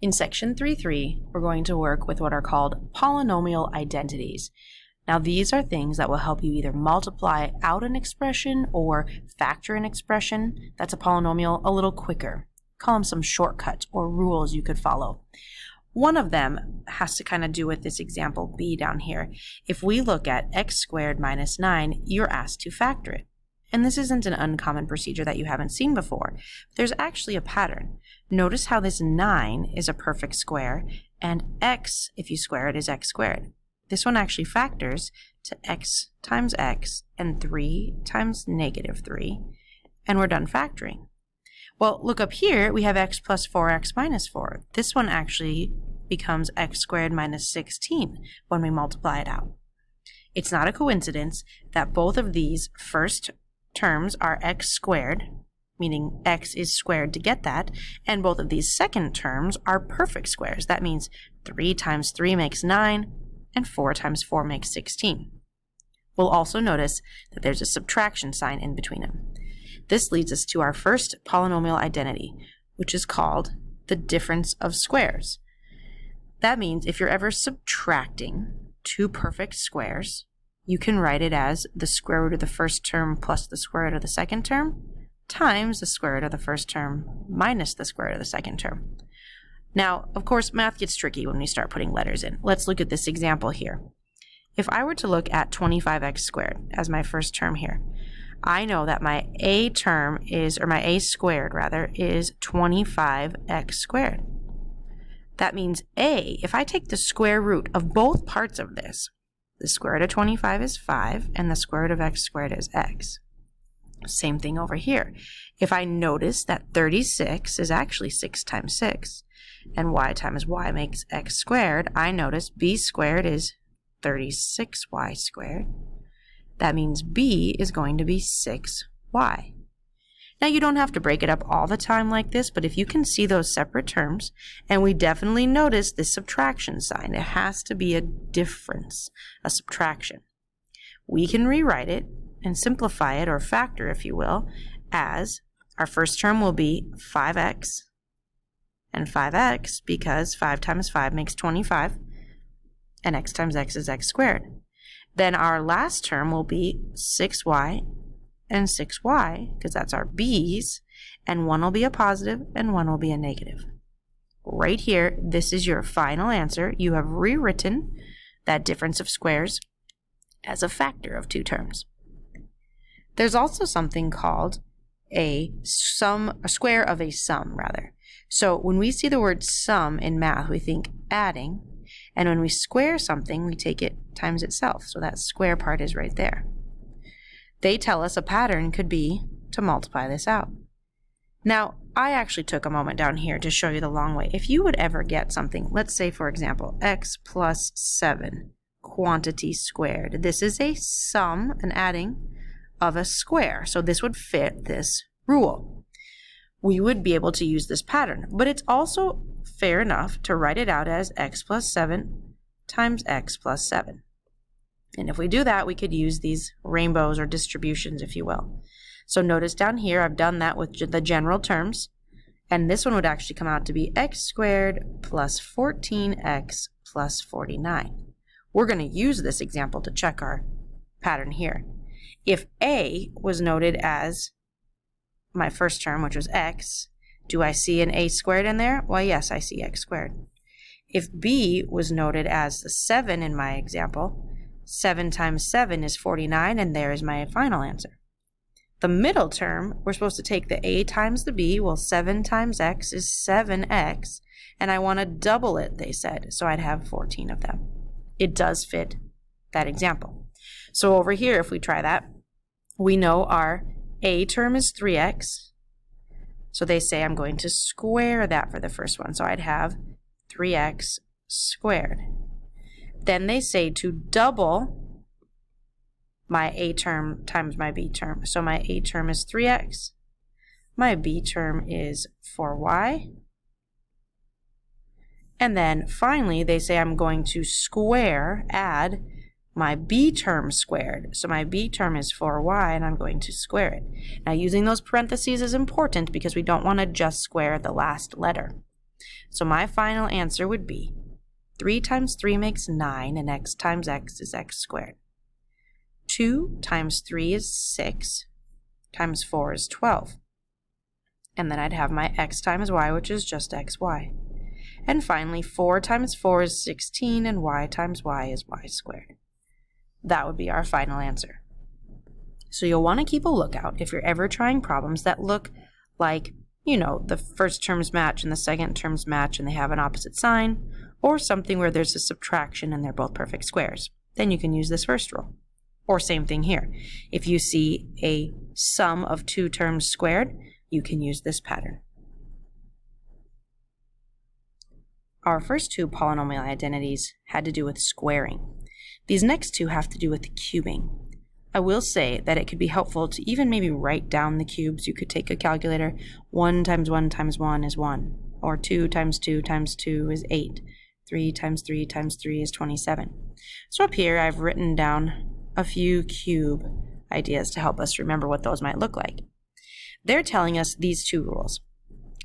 In section 3.3, we're going to work with what are called polynomial identities. Now these are things that will help you either multiply out an expression or factor an expression that's a polynomial a little quicker. Call them some shortcuts or rules you could follow. One of them has to kind of do with this example B down here. If we look at x squared minus 9, you're asked to factor it. And this isn't an uncommon procedure that you haven't seen before. There's actually a pattern. Notice how this 9 is a perfect square, and x, if you square it, is x squared. This one actually factors to x times x and 3 times negative 3, and we're done factoring. Well, look up here, we have x plus 4x minus 4. This one actually becomes x squared minus 16 when we multiply it out. It's not a coincidence that both of these first terms are x squared, meaning x is squared to get that, and both of these second terms are perfect squares. That means 3 times 3 makes 9, and 4 times 4 makes 16. We'll also notice that there's a subtraction sign in between them. This leads us to our first polynomial identity, which is called the difference of squares. That means if you're ever subtracting two perfect squares, you can write it as the square root of the first term plus the square root of the second term times the square root of the first term minus the square root of the second term. Now, of course, math gets tricky when we start putting letters in. Let's look at this example here. If I were to look at 25x squared as my first term here, I know that my a term is, or my a squared rather, is 25x squared. That means a, if I take the square root of both parts of this, the square root of 25 is 5, and the square root of x squared is x. Same thing over here. If I notice that 36 is actually 6 times 6, and y times y makes x squared, I notice b squared is 36y squared. That means b is going to be 6y. Now you don't have to break it up all the time like this, but if you can see those separate terms, and we definitely notice this subtraction sign, it has to be a difference, a subtraction. We can rewrite it and simplify it, or factor if you will, as our first term will be 5x and 5x, because 5 times 5 makes 25, and x times x is x squared. Then our last term will be 6y and 6y, because that's our b's, and one will be a positive and one will be a negative. Right here, this is your final answer. You have rewritten that difference of squares as a factor of two terms. There's also something called a square of a sum, rather. So when we see the word sum in math, we think adding, and when we square something, we take it times itself. So that square part is right there. They tell us a pattern could be to multiply this out. Now, I actually took a moment down here to show you the long way. If you would ever get something, let's say for example, x plus 7 quantity squared. This is a sum, an adding of a square. So this would fit this rule. We would be able to use this pattern, but it's also fair enough to write it out as x plus 7 times x plus 7. And if we do that, we could use these rainbows or distributions, if you will. So notice down here, I've done that with the general terms. And this one would actually come out to be x squared plus 14x plus 49. We're going to use this example to check our pattern here. If a was noted as my first term, which was x, do I see an a squared in there? Well, yes, I see x squared. If b was noted as the 7 in my example, 7 times 7 is 49, and there is my final answer. The middle term, we're supposed to take the a times the b. Well, 7 times x is 7x, and I want to double it, they said, so I'd have 14 of them. It does fit that example. So over here, if we try that, we know our a term is 3x, so they say I'm going to square that for the first one, so I'd have 3x squared. Then they say to double my a term times my b term. So my a term is 3x, my b term is 4y, and then finally they say I'm going to add my b term squared. So my b term is 4y, and I'm going to square it. Now using those parentheses is important because we don't want to just square the last letter. So my final answer would be 3 times 3 makes 9, and x times x is x squared. 2 times 3 is 6, times 4 is 12. And then I'd have my x times y, which is just xy. And finally, 4 times 4 is 16, and y times y is y squared. That would be our final answer. So you'll want to keep a lookout if you're ever trying problems that look like, the first terms match and the second terms match and they have an opposite sign, or something where there's a subtraction and they're both perfect squares. Then you can use this first rule. Or same thing here. If you see a sum of two terms squared, you can use this pattern. Our first two polynomial identities had to do with squaring. These next two have to do with cubing. I will say that it could be helpful to even maybe write down the cubes. You could take a calculator. 1 times 1 times 1 is 1. Or 2 times 2 times 2 is 8. 3 times 3 times 3 is 27. So up here I've written down a few cube ideas to help us remember what those might look like. They're telling us these two rules.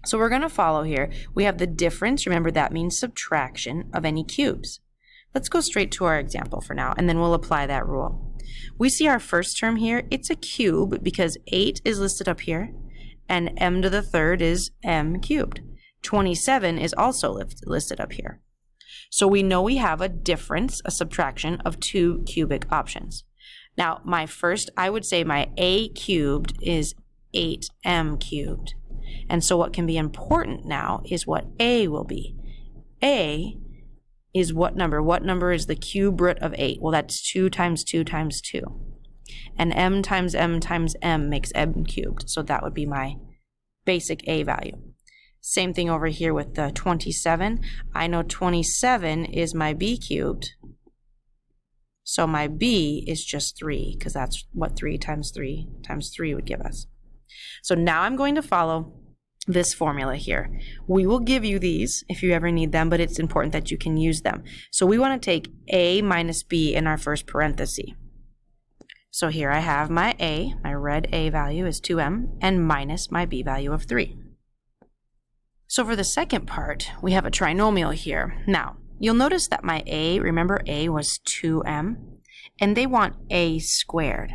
So we're going to follow here. We have the difference, remember that means subtraction, of any cubes. Let's go straight to our example for now, and then we'll apply that rule. We see our first term here, it's a cube because 8 is listed up here, and m to the third is m cubed. 27 is also listed up here. So we know we have a difference, a subtraction of two cubic options. Now, I would say my a cubed is 8m cubed. And so what can be important now is what a will be. A is what number? What number is the cube root of 8? Well, that's 2 times 2 times 2. And m times m times m makes m cubed. So that would be my basic a value. Same thing over here with the 27. I know 27 is my b cubed. So my b is just 3, because that's what 3 times 3 times 3 would give us. So now I'm going to follow this formula here. We will give you these if you ever need them, but it's important that you can use them. So we want to take a minus b in our first parenthesis. So here I have my a, my red a value is 2m, and minus my b value of 3. So for the second part, we have a trinomial here. Now, you'll notice that my a, remember a was 2m, and they want a squared.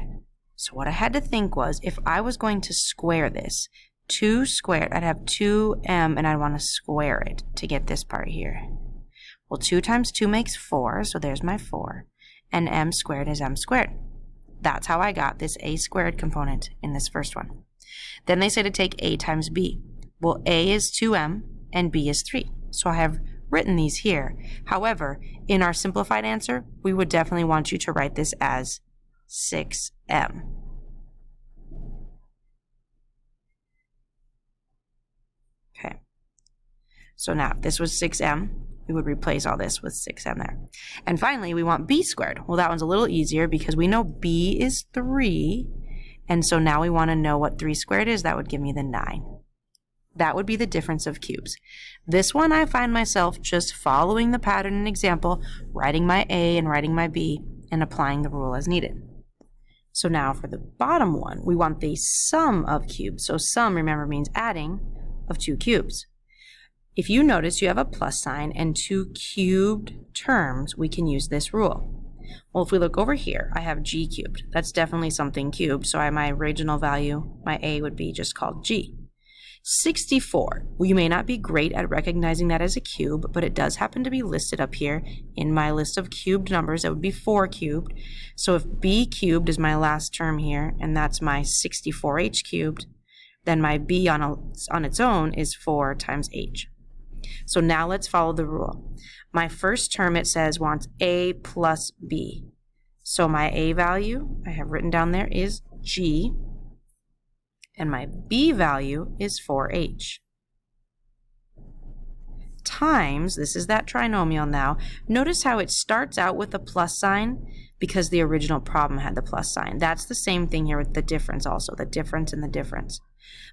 So what I had to think was, if I was going to square this, 2 squared, I'd have 2m, and I'd want to square it to get this part here. Well, 2 times 2 makes 4, so there's my 4, and m squared is m squared. That's how I got this a squared component in this first one. Then they say to take a times b. Well, a is 2m, and b is 3, so I have written these here. However, in our simplified answer, we would definitely want you to write this as 6m. Okay. So now, if this was 6m, we would replace all this with 6m there. And finally, we want b squared. Well, that one's a little easier because we know b is 3, and so now we want to know what 3 squared is. That would give me the 9. That would be the difference of cubes. This one, I find myself just following the pattern and example, writing my a and writing my b, and applying the rule as needed. So now for the bottom one, we want the sum of cubes. So sum, remember, means adding of two cubes. If you notice you have a plus sign and two cubed terms, we can use this rule. Well, if we look over here, I have g cubed. That's definitely something cubed, so my original value, my a, would be just called g. 64. Well, you may not be great at recognizing that as a cube, but it does happen to be listed up here in my list of cubed numbers. It would be 4 cubed. So if b cubed is my last term here, and that's my 64h cubed, then my b on its own is 4 times h. So now let's follow the rule. My first term, it says, wants a plus b. So my a value, I have written down there, is g. And my b value is 4h. Times, this is that trinomial now. Notice how it starts out with a plus sign because the original problem had the plus sign. That's the same thing here with the difference also, the difference and the difference.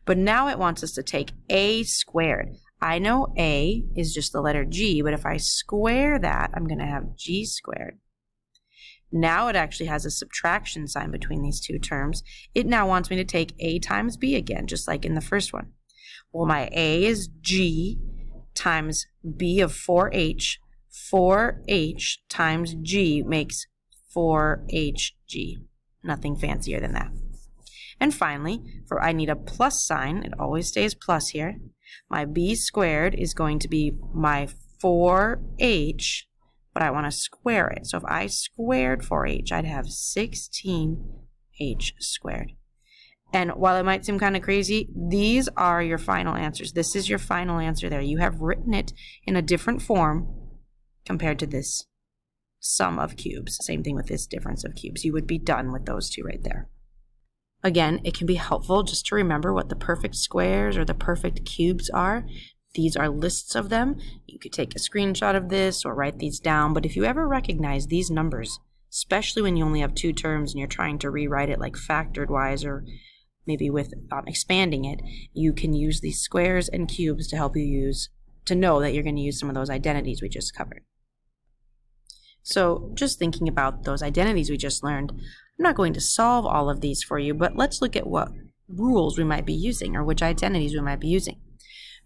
But now it wants us to take a squared. I know a is just the letter g, but if I square that, I'm going to have g squared. Now it actually has a subtraction sign between these two terms. It now wants me to take a times b again, just like in the first one. Well, my a is g times b of 4h. 4h times g makes 4hg. Nothing fancier than that. And finally, for I need a plus sign, it always stays plus here. My b squared is going to be my 4h, but I want to square it. So if I squared 4h, I'd have 16h squared. And while it might seem kind of crazy, these are your final answers. This is your final answer there. You have written it in a different form compared to this sum of cubes. Same thing with this difference of cubes. You would be done with those two right there. Again, it can be helpful just to remember what the perfect squares or the perfect cubes are. These are lists of them. You could take a screenshot of this or write these down, but if you ever recognize these numbers, especially when you only have two terms and you're trying to rewrite it like factored wise or maybe with expanding it, you can use these squares and cubes to help you know that you're going to use some of those identities we just covered. So just thinking about those identities we just learned, I'm not going to solve all of these for you, but let's look at what rules we might be using or which identities we might be using.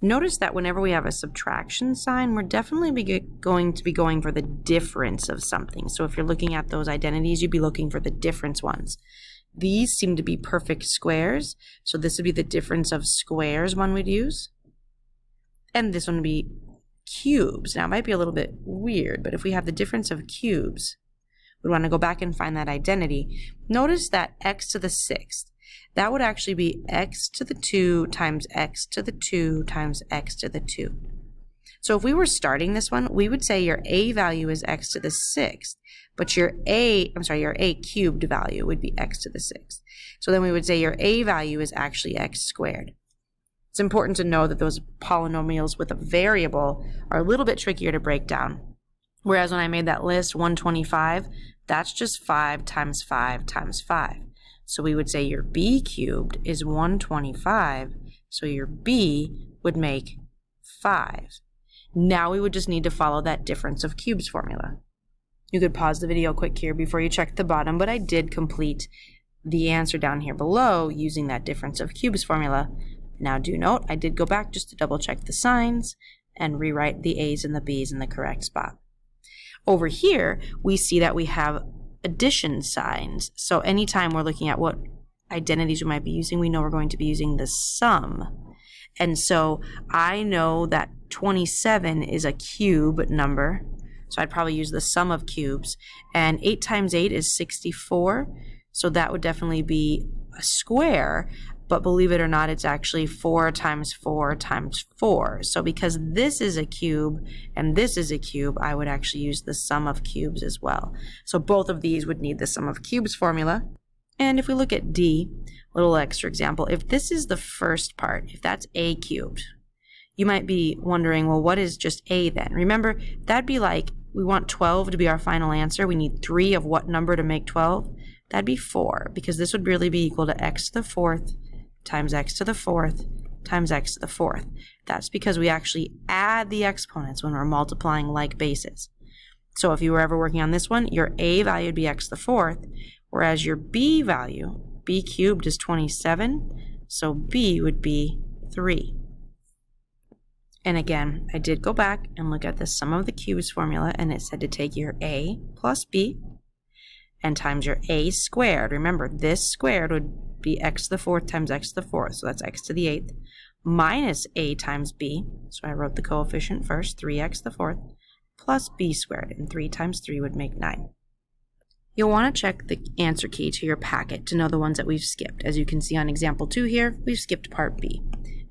Notice that whenever we have a subtraction sign, we're definitely going to be going for the difference of something. So if you're looking at those identities, you'd be looking for the difference ones. These seem to be perfect squares, so this would be the difference of squares one would use. And this one would be cubes. Now, it might be a little bit weird, but if we have the difference of cubes, we want to go back and find that identity. Notice that x to the 6th, that would actually be x to the 2 times x to the 2 times x to the 2. So if we were starting this one, we would say your a value is x to the 6th, but your a cubed value would be x to the 6th. So then we would say your a value is actually x squared. It's important to know that those polynomials with a variable are a little bit trickier to break down. Whereas when I made that list, 125, that's just 5 times 5 times 5. So we would say your b cubed is 125, so your b would make 5. Now we would just need to follow that difference of cubes formula. You could pause the video quick here before you check the bottom, but I did complete the answer down here below using that difference of cubes formula. Now do note, I did go back just to double check the signs and rewrite the a's and the b's in the correct spot. Over here, we see that we have addition signs. So anytime we're looking at what identities we might be using, we know we're going to be using the sum. And so I know that 27 is a cube number, so I'd probably use the sum of cubes. And 8 times 8 is 64, so that would definitely be a square. But believe it or not, it's actually 4 times 4 times 4. So because this is a cube and this is a cube, I would actually use the sum of cubes as well. So both of these would need the sum of cubes formula. And if we look at D, a little extra example, if this is the first part, if that's a cubed, you might be wondering, well, what is just a then? Remember, that'd be like, we want 12 to be our final answer. We need 3 of what number to make 12? That'd be 4, because this would really be equal to x to the 4th times x to the 4th times x to the 4th. That's because we actually add the exponents when we're multiplying like bases. So if you were ever working on this one, your a value would be x to the 4th, whereas your b value, b cubed is 27, so b would be 3. And again, I did go back and look at the sum of the cubes formula, and it said to take your a plus b and times your a squared. Remember, this squared would be x to the 4th times x to the 4th, so that's x to the 8th, minus a times b, so I wrote the coefficient first, 3x to the 4th, plus b squared, and 3 times 3 would make 9. You'll want to check the answer key to your packet to know the ones that we've skipped. As you can see on example 2 here, we've skipped part B.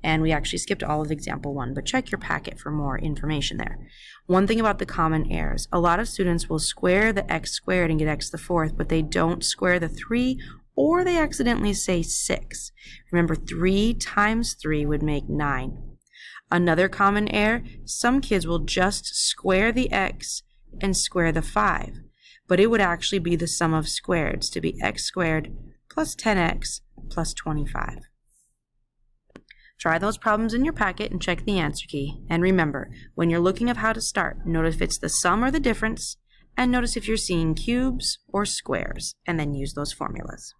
And we actually skipped all of example 1, but check your packet for more information there. One thing about the common errors, a lot of students will square the x squared and get x to the 4th, but they don't square the 3, or they accidentally say 6. Remember, 3 times 3 would make 9. Another common error, some kids will just square the x and square the 5, but it would actually be the sum of squareds to be x squared plus 10x plus 25. Try those problems in your packet and check the answer key. And remember, when you're looking at how to start, notice if it's the sum or the difference, and notice if you're seeing cubes or squares, and then use those formulas.